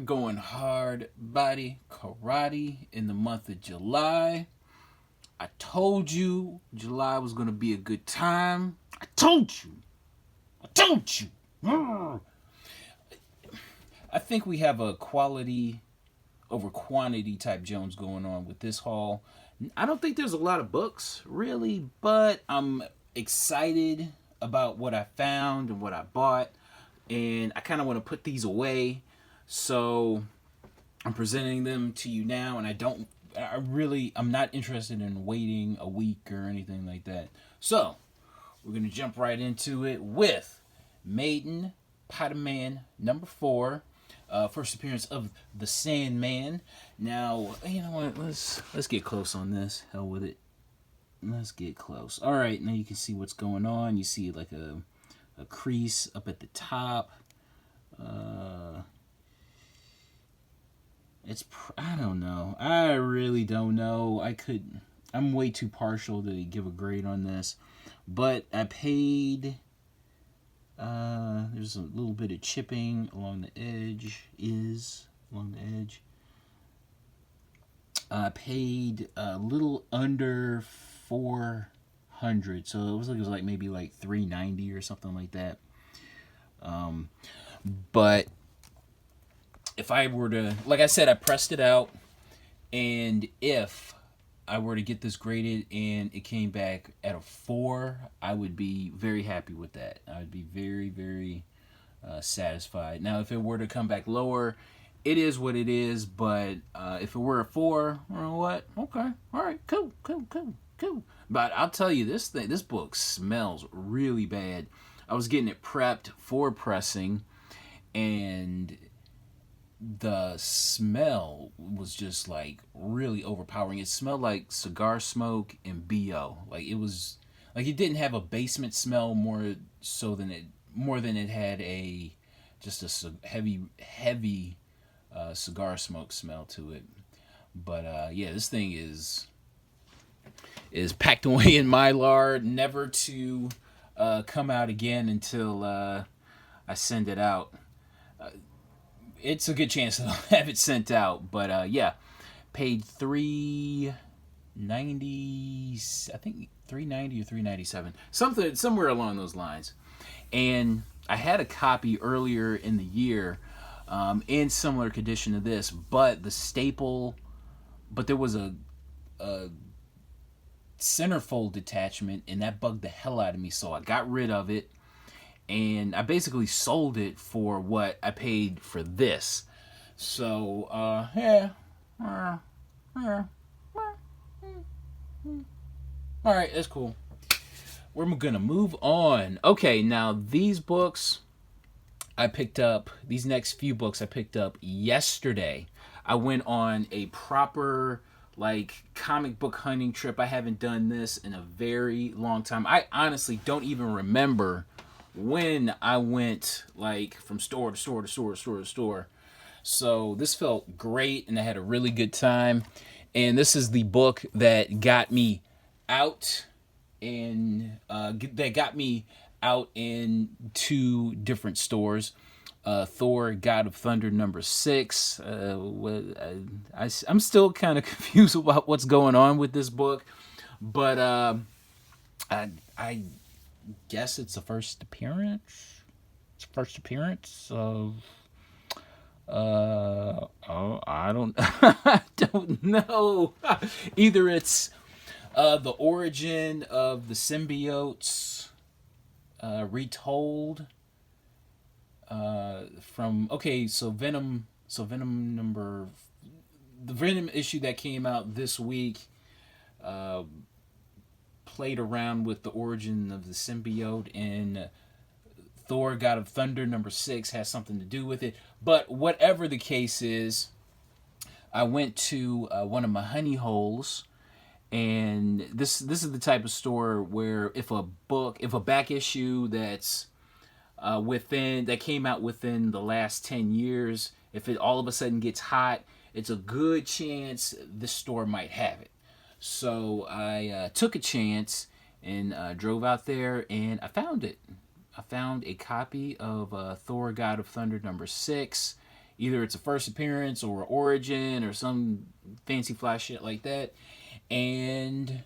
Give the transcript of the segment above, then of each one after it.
going hard body karate in the month of July. I told you July was going to be a good time. I told you. I told you. I think we have a quality over quantity type Jones going on with this haul. I don't think there's a lot of books, really, but I'm excited about what I found and what I bought. And I kind of want to put these away. So I'm presenting them to you now, and I'm not interested in waiting a week or anything like that. So we're going to jump right into it with Maiden Potaman number 4. First appearance of the Sandman. Now, you know what? Let's get close on this. Hell with it. Let's get close. All right, now you can see what's going on. You see like a crease up at the top. I don't know. I really don't know. I'm way too partial to give a grade on this, but I paid. There's a little bit of chipping along the edge. I paid a little under 400, so it was like maybe like 390 or something like that. But if I were to, like I said, I pressed it out, and if I were to get this graded and it came back at a 4, I would be very happy with that. I would be very, very satisfied. Now, if it were to come back lower, it is what it is, but if it were a 4, you know what? Okay, all right, cool. But I'll tell you, this book smells really bad. I was getting it prepped for pressing, and the smell was just like really overpowering. It smelled like cigar smoke and BO. Like it was like it didn't have a basement smell more than it had a heavy cigar smoke smell to it. But yeah, this thing is packed away in Mylar, never to come out again until I send it out. It's a good chance that I'll have it sent out, but yeah, paid $390, I think $390 or $397, somewhere along those lines. And I had a copy earlier in the year, in similar condition to this, but there was a centerfold detachment, and that bugged the hell out of me, so I got rid of it. And I basically sold it for what I paid for this. So, yeah. Alright, that's cool. We're gonna move on. Okay, now these next few books I picked up yesterday. I went on a proper, comic book hunting trip. I haven't done this in a very long time. I honestly don't even remember when I went from store to store to store to store to store. So this felt great, and I had a really good time. And this is the book that got me out in 2 different stores. Thor: God of Thunder number 6. I'm still kind of confused about what's going on with this book, but I guess it's the first appearance. Of I don't I don't know. Either it's the origin of the symbiotes retold from the Venom issue that came out this week played around with the origin of the symbiote, and Thor: God of Thunder number 6 has something to do with it. But whatever the case is, I went to one of my honey holes, and this is the type of store where if a back issue that came out within the last 10 years, if it all of a sudden gets hot, it's a good chance this store might have it. So I took a chance and drove out there, and I found it. I found a copy of Thor: God of Thunder number 6 Either it's a first appearance or origin or some fancy fly shit like that. And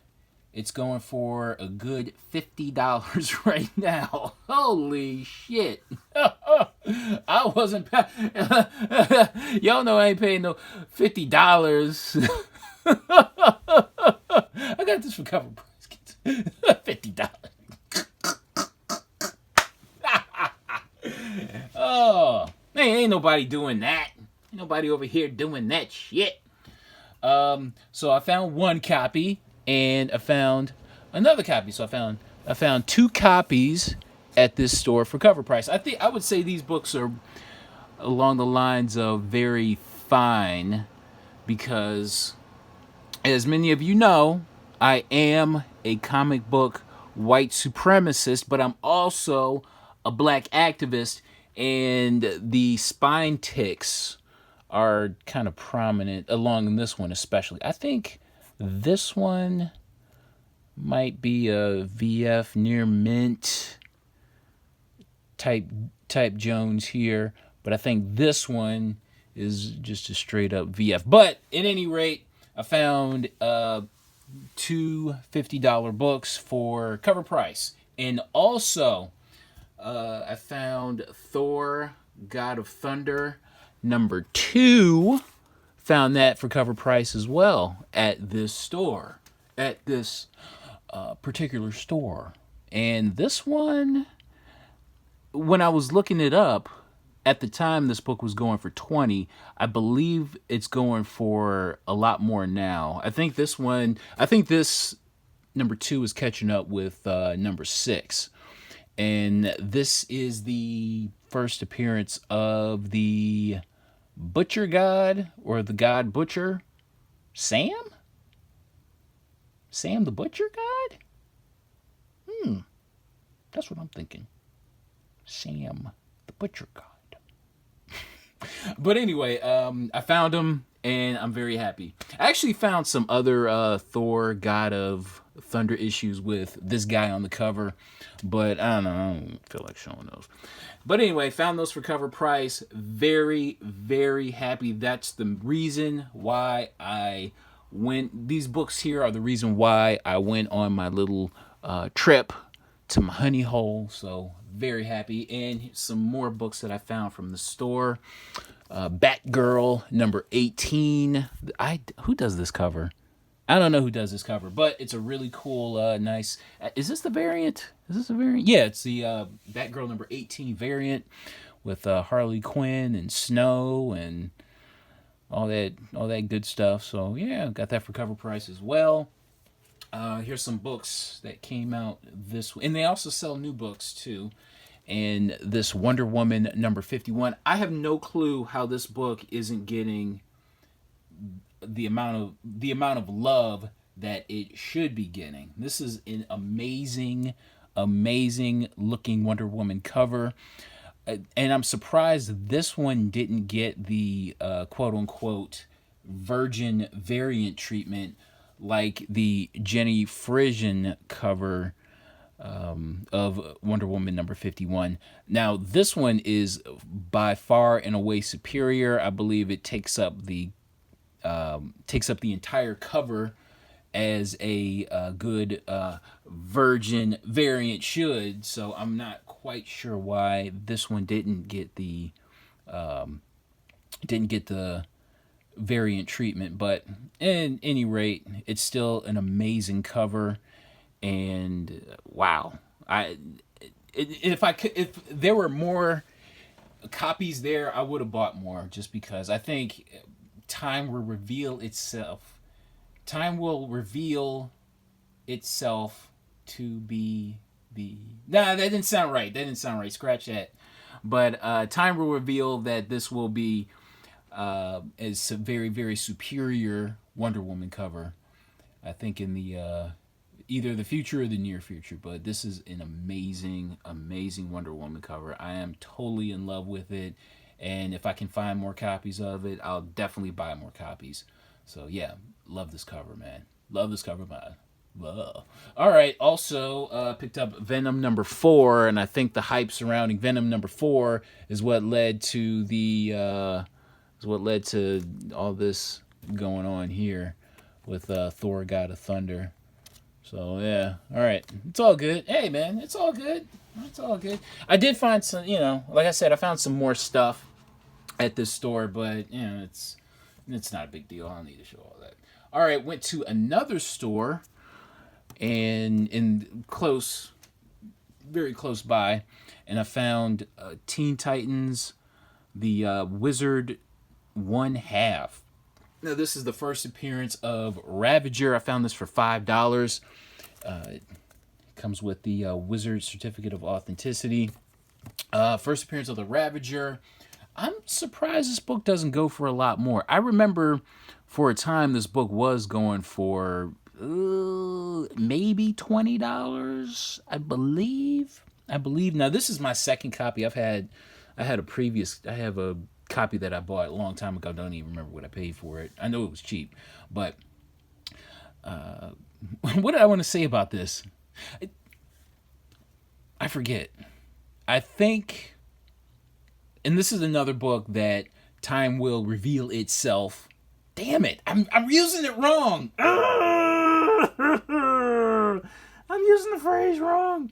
it's going for a good $50 right now. Holy shit. I wasn't y'all know I ain't paying no $50. I got this for cover price. $50. Oh, man, ain't nobody doing that. Ain't nobody over here doing that shit. So I found one copy and I found another copy. So I found two copies at this store for cover price. I would say these books are along the lines of very fine because, as many of you know, I am a comic book white supremacist, but I'm also a black activist, and the spine ticks are kind of prominent along this one especially. I think this one might be a VF near mint type Jones here, but I think this one is just a straight up VF. But at any rate, I found two $50 books for cover price, and also I found Thor: God of Thunder #2. Found that for cover price as well at this store, at this particular store. And this one, when I was looking it up, at the time this book was going for 20. I believe it's going for a lot more now. I think this #2 is catching up with #6. And this is the first appearance of the Butcher God, or the God Butcher, Sam? Sam the Butcher God? That's what I'm thinking. Sam the Butcher God. But anyway, I found them, and I'm very happy. I actually found some other Thor: God of Thunder issues with this guy on the cover, but I don't feel like showing those. But anyway, found those for cover price. Very, very happy. That's the reason why I went. These books here are the reason why I went on my little trip to my honey hole. So very happy. And some more books that I found from the store. Batgirl #18. Who does this cover? I don't know who does this cover, but it's a really cool, nice. Is this the variant? Yeah, it's the Batgirl #18 variant with Harley Quinn and Snow and all that good stuff. So yeah, got that for cover price as well. Here's some books that came out this, and they also sell new books too. And this Wonder Woman #51. I have no clue how this book isn't getting the amount of love that it should be getting. This is an amazing looking Wonder Woman cover. And I'm surprised this one didn't get the quote unquote virgin variant treatment like the Jenny Frisian cover of Wonder Woman #51. Now, this one is by far and away superior. I believe it takes up the entire cover as a good virgin variant should. So I'm not quite sure why this one didn't get the variant treatment. But at any rate, it's still an amazing cover. And wow, if there were more copies there, I would have bought more, just because I think time will reveal itself. Time will reveal itself to be the. Nah, that didn't sound right. Scratch that. But time will reveal that this will be as a very, very superior Wonder Woman cover. I think in the either the future or the near future. But this is an amazing Wonder Woman cover. I am totally in love with it. And if I can find more copies of it, I'll definitely buy more copies. So yeah, love this cover, man. Love this cover, man. Love. All right. Also, picked up Venom #4, and I think the hype surrounding Venom #4 is what led to the is what led to all this going on here with Thor: God of Thunder. So yeah, all right, it's all good. Hey man, it's all good. It's all good. I did find some, like I said, I found some more stuff at this store, but it's not a big deal. I don't need to show all that. All right, went to another store and in close, very close by, and I found Teen Titans, the Wizard 1/2. Now this is the first appearance of Ravager. I found this for $5. It comes with the Wizard Certificate of Authenticity. First appearance of the Ravager. I'm surprised this book doesn't go for a lot more. I remember for a time this book was going for maybe $20. I believe. Now this is my second copy. I have a copy that I bought a long time ago. I don't even remember what I paid for it. I know it was cheap, but what did I want to say about this? I forget. I think, and this is another book that time will reveal itself. Damn it! I'm using it wrong. I'm using the phrase wrong.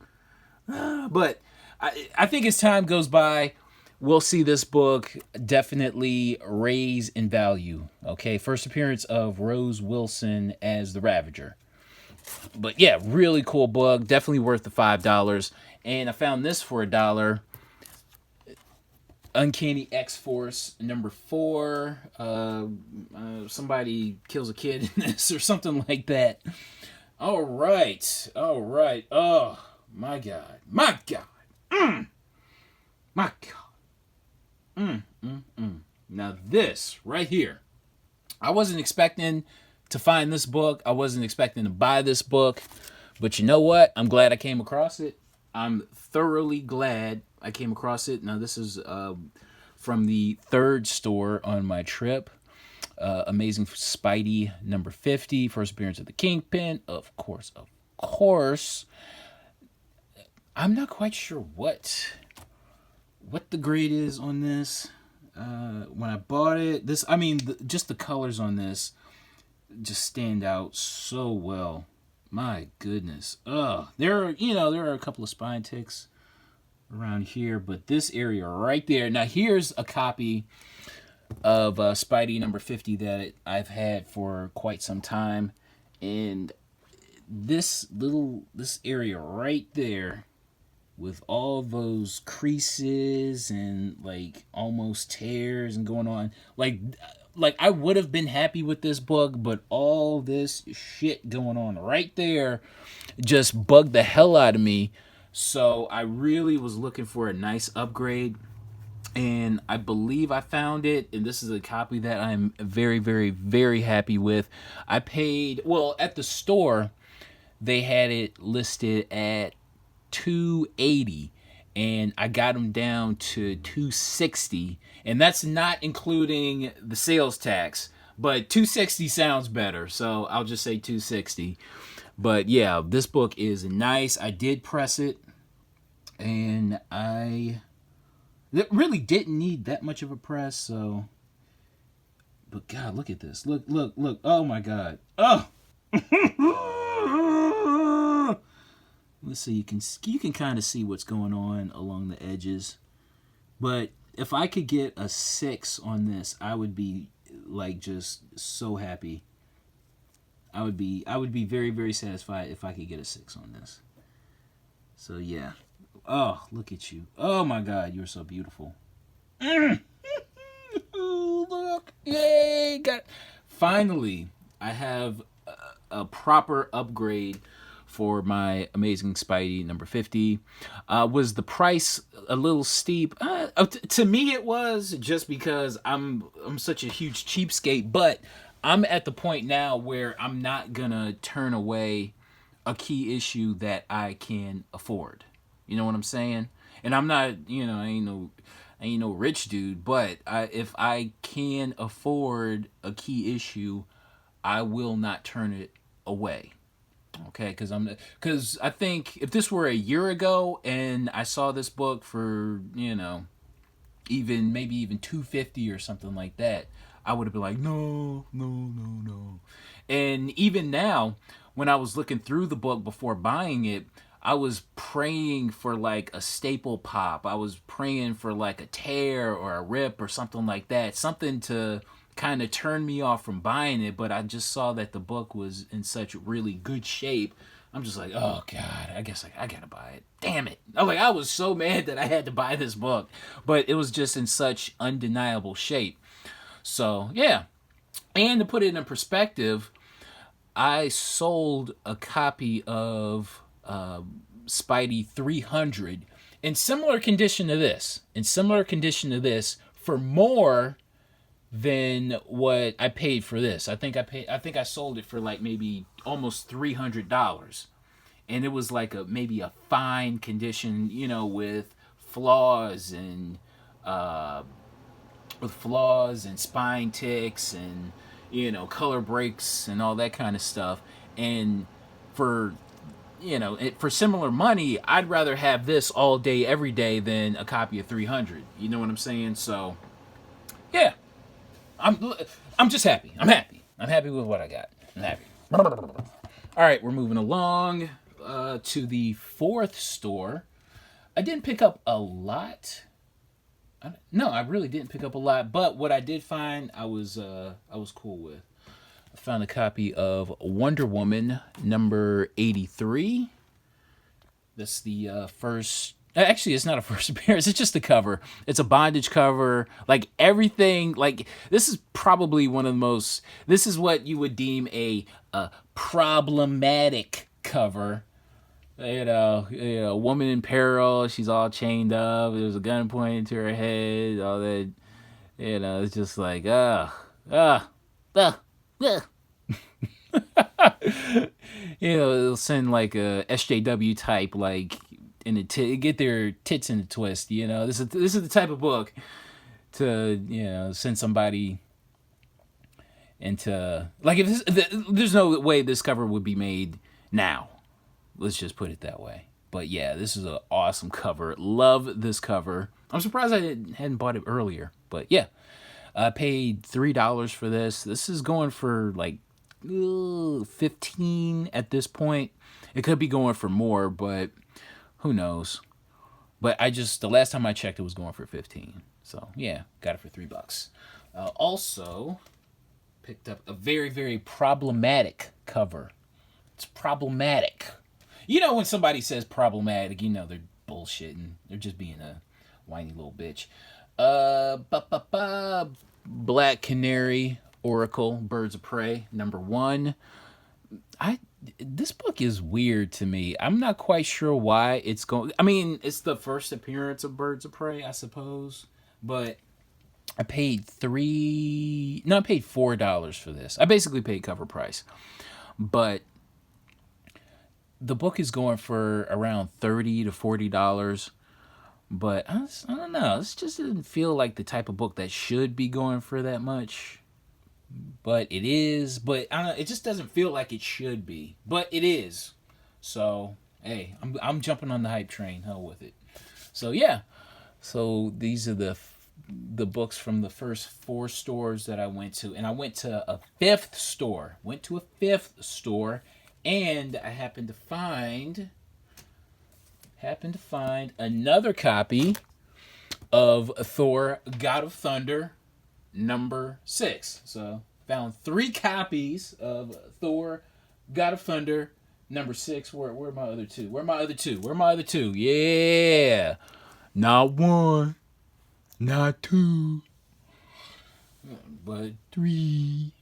But I think as time goes by, we'll see this book definitely raise in value. Okay, first appearance of Rose Wilson as the Ravager. But yeah, really cool book. Definitely worth the $5. And I found this for $1. Uncanny X-Force #4. Somebody kills a kid in this or something like that. All right. Oh, my God. My God. Now this right here, I wasn't expecting to find this book. I wasn't expecting to buy this book. But you know what? I'm glad I came across it. I'm thoroughly glad I came across it. Now this is from the third store on my trip. Amazing Spidey #50. First appearance of the Kingpin. Of course. I'm not quite sure what the grade is on this. When I bought it, just the colors on this just stand out so well. My goodness. There are a couple of spine ticks around here, but this area right there. Now here's a copy of Spidey #50 that I've had for quite some time, and this area right there with all those creases and like almost tears and going on, like I would have been happy with this book, but all this shit going on right there just bugged the hell out of me. So I really was looking for a nice upgrade, and I believe I found it, and this is a copy that I'm very, very, very happy with. I paid, well, at the store they had it listed at $280, and I got them down to $260, and that's not including the sales tax, but $260 sounds better, so I'll just say $260. But yeah, this book is nice. I did press it, and it really didn't need that much of a press, so. But God, look at this. Look. Oh my God. Oh. Let's see. You can kind of see what's going on along the edges. But if I could get a 6 on this, I would be like just so happy. I would be very, very satisfied if I could get a 6 on this. So yeah. Oh, look at you. Oh my God, you're so beautiful. Look. Yay. Finally, I have a proper upgrade for my Amazing Spidey #50. Was the price a little steep? To me it was, just because I'm such a huge cheapskate, but I'm at the point now where I'm not gonna turn away a key issue that I can afford. You know what I'm saying? And I'm not, I ain't no rich dude, but if I can afford a key issue, I will not turn it away. Okay, because I think if this were a year ago and I saw this book for even maybe even 250 or something like that, I would have been like, no, no, no, no. And even now, when I was looking through the book before buying it, I was praying for like a staple pop. I was praying for like a tear or a rip or something like that, something to kind of turn me off from buying it. But I just saw that the book was in such really good shape. I'm just like, oh god, I guess I gotta buy it. Damn it! I was so mad that I had to buy this book, but it was just in such undeniable shape. So yeah, and to put it in perspective, I sold a copy of Spidey 300 in similar condition to this, for more than what I paid for this. I think I sold it for like maybe almost $300, and it was like maybe a fine condition, with flaws and spine ticks and color breaks and all that kind of stuff. And for for similar money, I'd rather have this all day every day than a copy of 300. You know what I'm saying? So yeah, I'm just happy. I'm happy with what I got. I'm happy. All right, we're moving along to the fourth store. I didn't pick up a lot. No, I really didn't pick up a lot, but what I did find, I was cool with. I found a copy of Wonder Woman number 83. That's the first. Actually, it's not a first appearance. It's just the cover. It's a bondage cover. Like everything. Like this is probably one of the most. This is what you would deem a problematic cover. Woman in peril. She's all chained up. There's a gun pointing to her head. All that. It's just like it'll send like a SJW type like get their tits in a twist. This is the type of book to send somebody into like if there's no way this cover would be made now. Let's just put it that way. But yeah, this is an awesome cover. Love this cover. I'm surprised I hadn't bought it earlier. But yeah, I paid $3 for this. This is going for like 15 at this point. It could be going for more, but who knows? But the last time I checked, it was going for 15. So yeah, got it for $3. Also, picked up a very, very problematic cover. It's problematic. When somebody says problematic, they're bullshitting. They're just being a whiny little bitch. Black Canary, Oracle, Birds of Prey, number 1. This book is weird to me. I'm not quite sure why it's going. I mean, it's the first appearance of Birds of Prey, I suppose. But I paid $4 for this. I basically paid cover price. But the book is going for around $30 to $40, but I don't know. This just doesn't feel like the type of book that should be going for that much. But it is. But I don't know. It just doesn't feel like it should be. But it is. So hey, I'm jumping on the hype train. Hell with it. So yeah. So these are the books from the first 4 stores that I went to, and I went to a 5th store. And I happened to find another copy of Thor: God of Thunder number 6. So found 3 copies of Thor: God of Thunder number 6. Where are my other 2? Where are my other two? Yeah, not 1, not 2, but 3.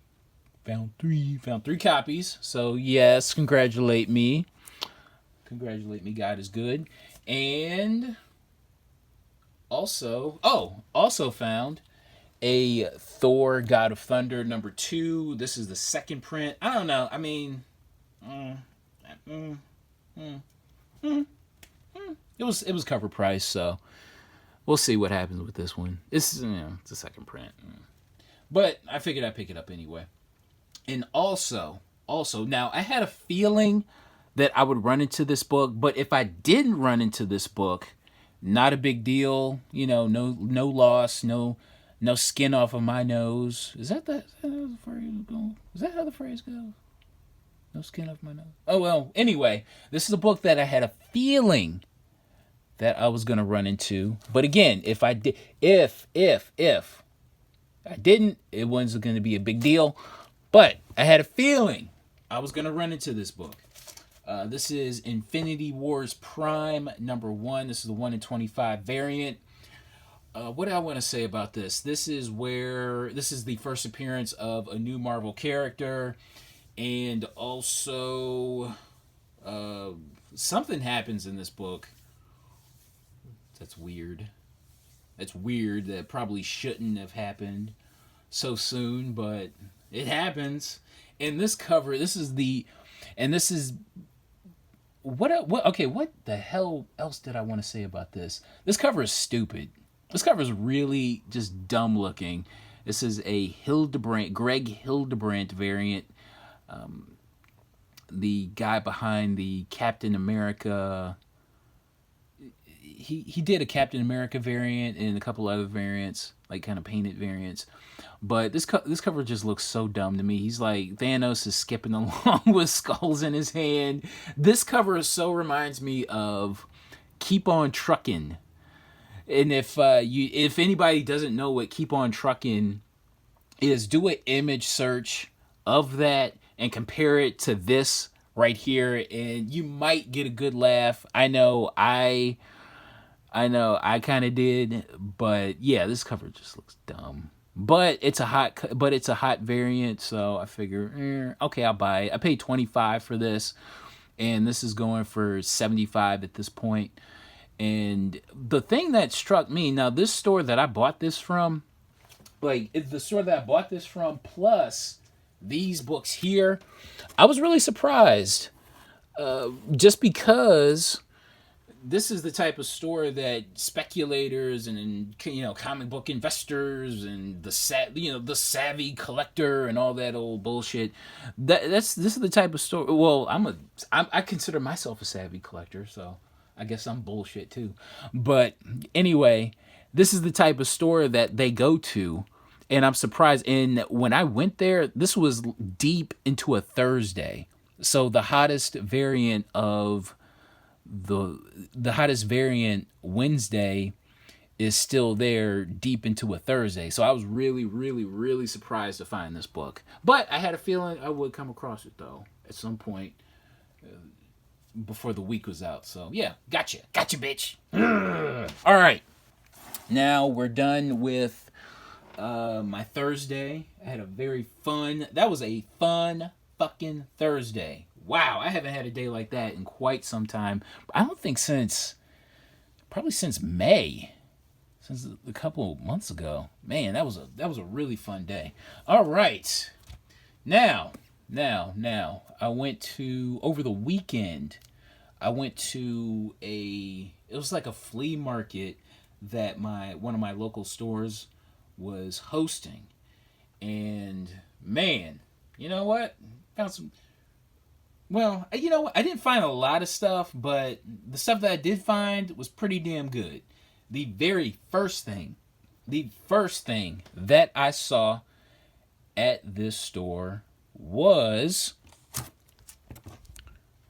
Found 3 copies. So yes, congratulate me. God is good. And also found a Thor: God of Thunder number 2. This is the second print. I don't know. I mean, it was cover price, so we'll see what happens with this one. It's a second print, but I figured I'd pick it up anyway. And also, now I had a feeling that I would run into this book, but if I didn't run into this book, Not a big deal. No loss, no skin off of my nose. Is that how the phrase goes? Is that how the phrase goes? No skin off my nose. Oh well. Anyway, this is a book that I had a feeling that I was gonna run into. But again, if I did, if I didn't, it wasn't gonna be a big deal. But I had a feeling I was gonna run into this book. This is Infinity Wars Prime #1. This is the 1 in 25 variant. What do I want to say about this? This is the first appearance of a new Marvel character, and also something happens in this book that's weird. That's weird. That probably shouldn't have happened so soon, but it happens. And this cover, this is what the hell else did I want to say about this? This cover is stupid. This cover is really just dumb looking. This is a Greg Hildebrandt variant. The guy behind the Captain America. He did a Captain America variant and a couple other variants, like kind of painted variants. But this cover just looks so dumb to me. He's like, Thanos is skipping along with skulls in his hand. This cover so reminds me of Keep On Truckin'. And if anybody doesn't know what Keep On Truckin' is, do an image search of that and compare it to this right here, and you might get a good laugh. I know I kind of did, but yeah, this cover just looks dumb. But it's a hot variant, so I figure, okay, I'll buy it. I paid $25 for this, and this is going for $75 at this point. And the thing that struck me, now this store that I bought this from, plus these books here, I was really surprised. Just because this is the type of store that speculators and comic book investors and the savvy collector and all that old bullshit. This is the type of store. Well, I consider myself a savvy collector, so I guess I'm bullshit too. But anyway, this is the type of store that they go to, and I'm surprised. And when I went there, this was deep into a Thursday, so the hottest variant Wednesday is still there deep into a Thursday. So I was really, really, really surprised to find this book. But I had a feeling I would come across it, though, at some point before the week was out. So, yeah, gotcha, bitch. All right. Now we're done with my Thursday. I had that was a fun fucking Thursday. Wow, I haven't had a day like that in quite some time. I don't think probably since May, since a couple of months ago. Man, that was a really fun day. All right, now, I went to over the weekend. I went to it was like a flea market that one of my local stores was hosting, and man, you know what? Found some. Well, I didn't find a lot of stuff, but the stuff that I did find was pretty damn good. The very first thing that I saw at this store was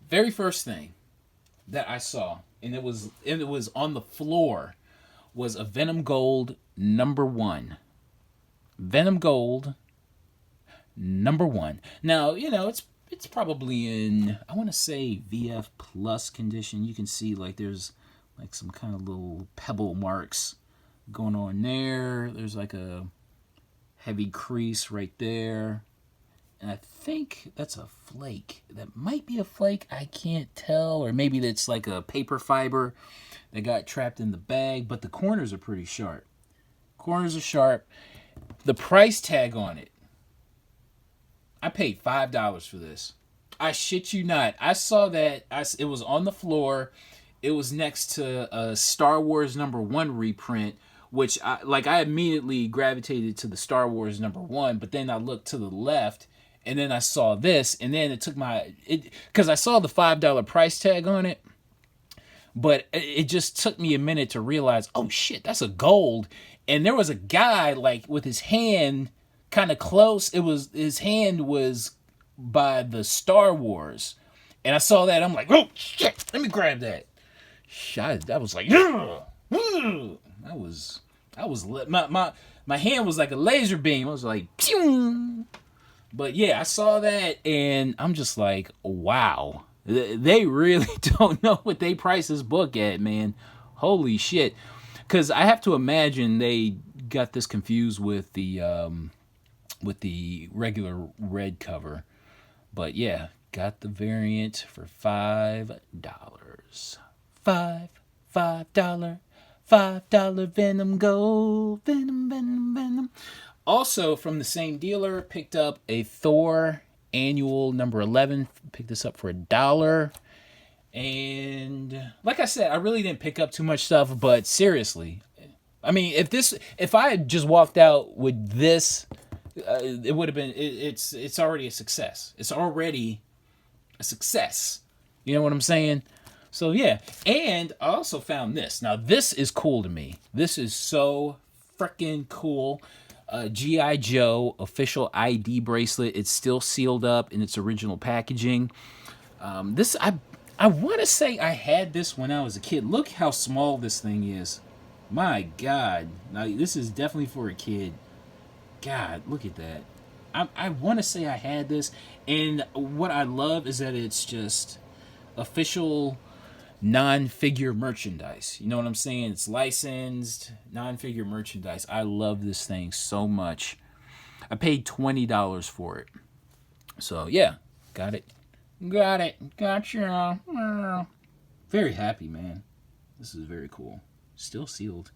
very first thing that I saw, and it was on the floor, was a Venom Gold #1. Venom Gold #1. Now, it's probably in, I want to say, VF Plus condition. You can see there's some kind of little pebble marks going on there. There's like a heavy crease right there. And I think that's a flake. That might be a flake. I can't tell. Or maybe that's like a paper fiber that got trapped in the bag. But the corners are pretty sharp. Corners are sharp. The price tag on it, I paid $5 for this. I shit you not. I saw that. It was on the floor. It was next to a Star Wars #1 reprint, which I immediately gravitated to the Star Wars #1. But then I looked to the left, and then I saw this, and then it took because I saw the $5 price tag on it. But it just took me a minute to realize, oh shit, that's a gold. And there was a guy like with his hand kind of close. It was his hand was by the Star Wars, and I saw that. I'm like, oh shit, let me grab that. Shot. I was like, I was my hand was like a laser beam. I was like, pew. But yeah, I saw that, and I'm just like, wow. They really don't know what they price this book at, man. Holy shit. Because I have to imagine they got this confused with the regular red cover. But yeah, got the variant for $5. $5 $5 Venom Gold. Venom. Also, from the same dealer, picked up a Thor annual number 11. Picked this up for $1. And like I said, I really didn't pick up too much stuff, but seriously, I mean, if I had just walked out with this, it would have been. It's already a success. It's already a success. You know what I'm saying? So yeah, and I also found this. Now this is cool to me. This is so freaking cool. G.I. Joe official ID bracelet. It's still sealed up in its original packaging. This I want to say I had this when I was a kid. Look how small this thing is. My God. Now this is definitely for a kid. God, look at that. I want to say I had this, and what I love is that it's just official non-figure merchandise. You know what I'm saying? It's licensed non-figure merchandise. I love this thing so much. I paid $20 for it. So yeah, got it. Gotcha. Very happy, man. This is very cool. Still sealed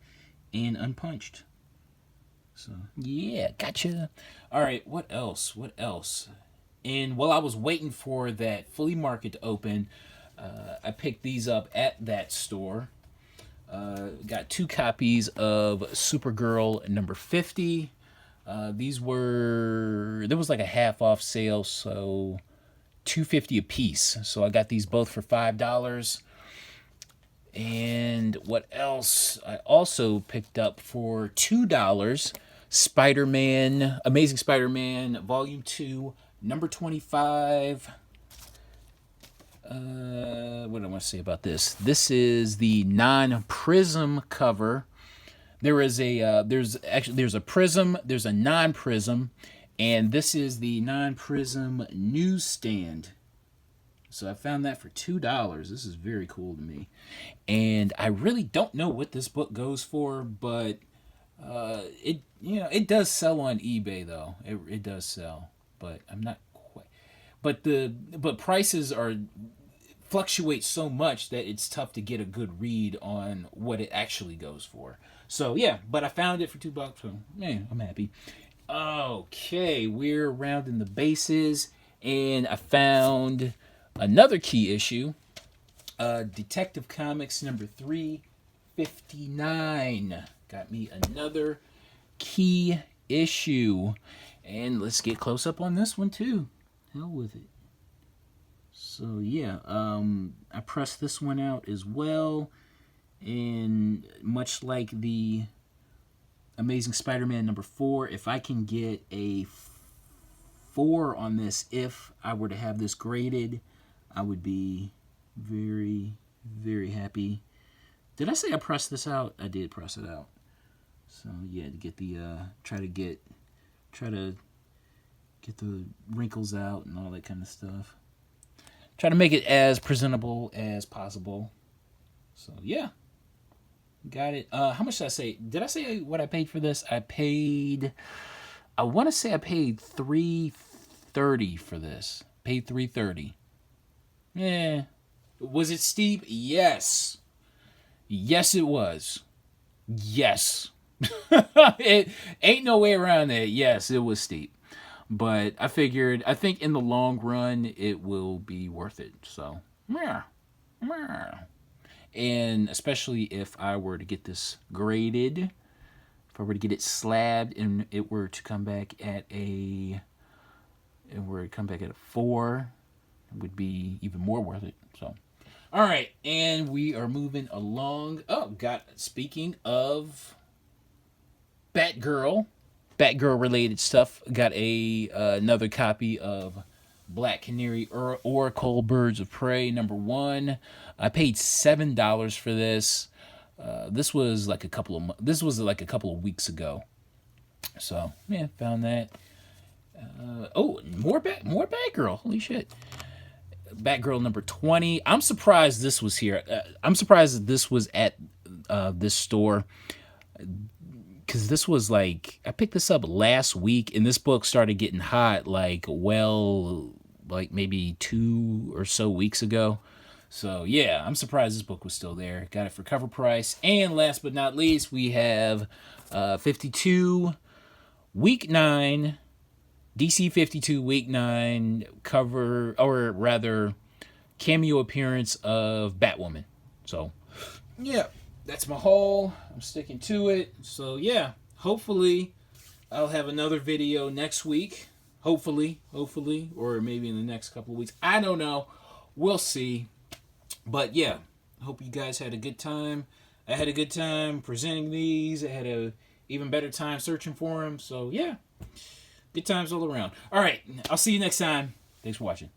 and unpunched. So yeah, gotcha. All right, what else? And while I was waiting for that flea market to open, I picked these up at that store. Got 2 copies of Supergirl number 50. There was like a half off sale, so $2.50 a piece. So I got these both for $5. And what else? I also picked up for $2 Spider-Man, Amazing Spider-Man Volume 2, number 25. What do I want to say about this? This is the non-prism cover. There's a prism, there's a non-prism, and this is the non-prism newsstand. So I found that for $2. This is very cool to me. And I really don't know what this book goes for, but it does sell on eBay though. It does sell, but I'm not quite. But prices fluctuate so much that it's tough to get a good read on what it actually goes for. So yeah, but I found it for $2, so man, I'm happy. Okay, we're rounding the bases, and I found another key issue, Detective Comics number 359. Got me another key issue, and let's get close up on this one too. Hell with it. So yeah, I pressed this one out as well, and much like the Amazing Spider-Man number 4, if I can get a 4 on this, if I were to have this graded, I would be very, very happy. Did I say I pressed this out? I did press it out. So yeah, to get the try to get the wrinkles out and all that kind of stuff. Try to make it as presentable as possible. So yeah, got it. How much did I say? Did I say what I paid for this? I want to say I paid $330 for this. Paid $330. Yeah. Was it steep? Yes. Yes, it was. Yes. It ain't no way around that. Yes, it was steep. But I think in the long run, it will be worth it. So, yeah. And especially if I were to get this graded, if I were to get it slabbed and it were to come back at a 4, it would be even more worth it. So, All right, and we are moving along. Oh, speaking of Batgirl, Batgirl related stuff. Got a another copy of Black Canary Oracle Birds of Prey #1. I paid $7 for this. This was like this was like a couple of weeks ago. So yeah, found that. Oh, more Batgirl. Holy shit. Batgirl #20. I'm surprised this was here. I'm surprised that this was at this store, because this was like, I picked this up last week, and this book started getting hot like maybe 2 or so weeks ago. So yeah, I'm surprised this book was still there. Got it for cover price. And last but not least, we have 52 week 9. DC 52 week 9 cover, or rather cameo appearance of Batwoman. So yeah, that's my haul. I'm sticking to it. So yeah, hopefully I'll have another video next week. Hopefully, or maybe in the next couple of weeks. I don't know. We'll see. But yeah, hope you guys had a good time. I had a good time presenting these. I had a even better time searching for them. So yeah, good times all around. All right, I'll see you next time. Thanks for watching.